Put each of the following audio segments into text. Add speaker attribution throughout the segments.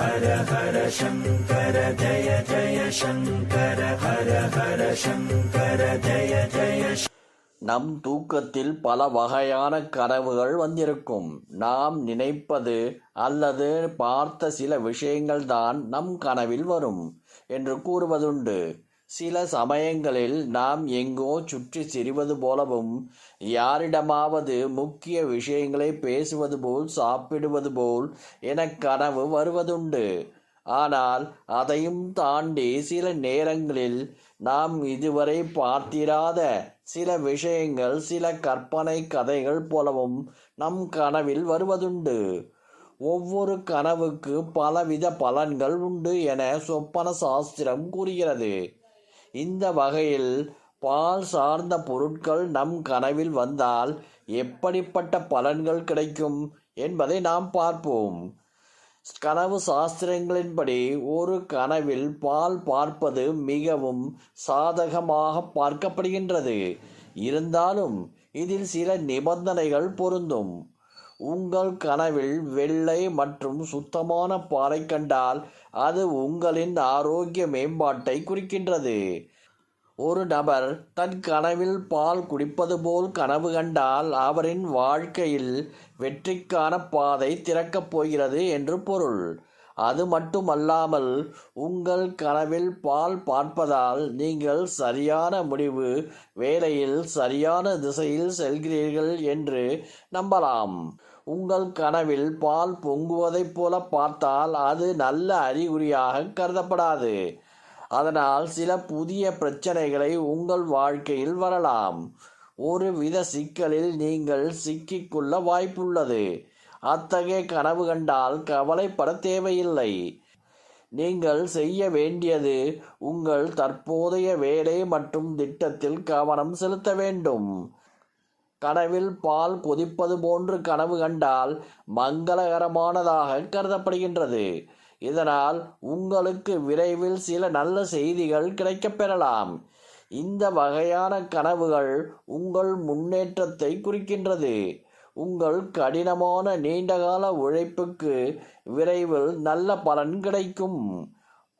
Speaker 1: ஹர ஹர சங்கர ஜய ஜய சங்கர ஹர ஹர சங்கர ஜய ஜய. நம் தூக்கத்தில் பல வகையான கனவுகள் வந்திருக்கும். நாம் நினைப்பது அல்லது பார்த்த சில விஷயங்கள் தான் நம் கனவில் வரும் என்று கூறுவதுண்டு. சில சமயங்களில் நாம் எங்கோ சுற்றி திரிவது போலவும், யாரிடமாவது முக்கிய விஷயங்களை பேசுவது போல், சாப்பிடுவது போல் என கனவு வருவதுண்டு. ஆனால் அதையும் தாண்டி சில நேரங்களில் நாம் இதுவரை பார்த்திராத சில விஷயங்கள் சில கற்பனை கதைகள் போலவும் நம் கனவில் வருவதுண்டு. ஒவ்வொரு கனவுக்கு பலவித பலன்கள் உண்டு என சொப்பன சாஸ்திரம் கூறுகிறது. இந்த வகையில் பால் சார்ந்த பொருட்கள் நம் கனவில் வந்தால் எப்படிப்பட்ட பலன்கள் கிடைக்கும் என்பதை நாம் பார்ப்போம். கனவு சாஸ்திரங்களின்படி ஒரு கனவில் பால் பார்ப்பது மிகவும் சாதகமாக பார்க்கப்படுகின்றது. இருந்தாலும் இதில் சில நிபந்தனைகள் பொருந்தும். உங்கள் கனவில் வெள்ளை மற்றும் சுத்தமான பாலை கண்டால் அது உங்களின் ஆரோக்கிய மேம்பாட்டை குறிக்கின்றது. ஒரு நபர் தன் கனவில் பால் குடிப்பது போல் கனவு கண்டால் அவரின் வாழ்க்கையில் வெற்றிக்கான பாதை திறக்கப் போகிறது என்று பொருள். அது மட்டுமல்லாமல் உங்கள் கனவில் பால் பார்ப்பதால் நீங்கள் சரியான முடிவு வேளையில் சரியான திசையில் செல்கிறீர்கள் என்று நம்பலாம். உங்கள் கனவில் பால் பொங்குவதைப் போல பார்த்தால் அது நல்ல அறிகுறியாக கருதப்படாது. அதனால் சில புதிய பிரச்சனைகளை உங்கள் வாழ்க்கையில் வரலாம். ஒரு வித சிக்கலில் நீங்கள் சிக்கிக்கொள்ள வாய்ப்புள்ளது. அத்தகைய கனவு கண்டால் கவலைப்பட தேவையில்லை. நீங்கள் செய்ய வேண்டியது உங்கள் தற்போதைய வேலை மற்றும் திட்டத்தில் கவனம் செலுத்த வேண்டும். கனவில் பால் கொதிப்பது போன்று கனவு கண்டால் மங்களகரமானதாக கருதப்படுகின்றது. இதனால் உங்களுக்கு விரைவில் சில நல்ல செய்திகள் கிடைக்கப் பெறலாம். இந்த வகையான கனவுகள் உங்கள் முன்னேற்றத்தை குறிக்கின்றது. உங்கள் கடினமான நீண்டகால உழைப்புக்கு விரைவில் நல்ல பலன் கிடைக்கும்.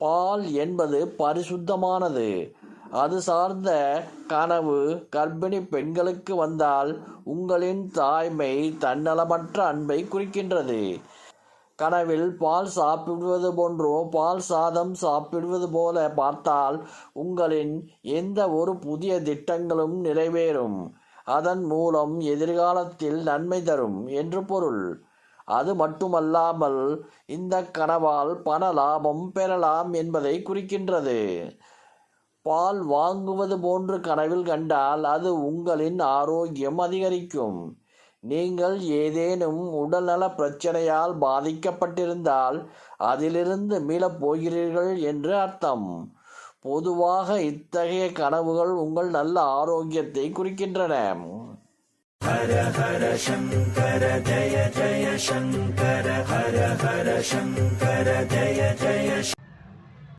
Speaker 1: பால் என்பது பரிசுத்தமானது. அது சார்ந்த கனவு கர்ப்பிணி பெண்களுக்கு வந்தால் உங்களின் தாய்மை தன்னலமற்ற அன்பை குறிக்கின்றது. கனவில் பால் சாப்பிடுவது போன்றோ பால் சாதம் சாப்பிடுவது போல பார்த்தால் உங்களின் எந்த ஒரு புதிய திட்டங்களும் நிறைவேறும். அதன் மூலம் எதிர்காலத்தில் நன்மை தரும் என்று பொருள். அது மட்டுமல்லாமல் இந்த கனவால் பண லாபம் பெறலாம் என்பதை குறிக்கின்றது. பால் வாங்குவது போன்று கனவில் கண்டால் அது உங்களின் ஆரோக்கியம் அதிகரிக்கும். நீங்கள் ஏதேனும் உடல்நல பிரச்சனையால் பாதிக்கப்பட்டிருந்தால் அதிலிருந்து மீளப் போகிறீர்கள் என்று அர்த்தம். பொதுவாக இத்தகைய கனவுகள் உங்கள் நல்ல ஆரோக்கியத்தை குறிக்கின்றன. ஹர ஹர சங்கர ஜய ஜய சங்கர ஹர ஹர சங்கர ஜய ஜய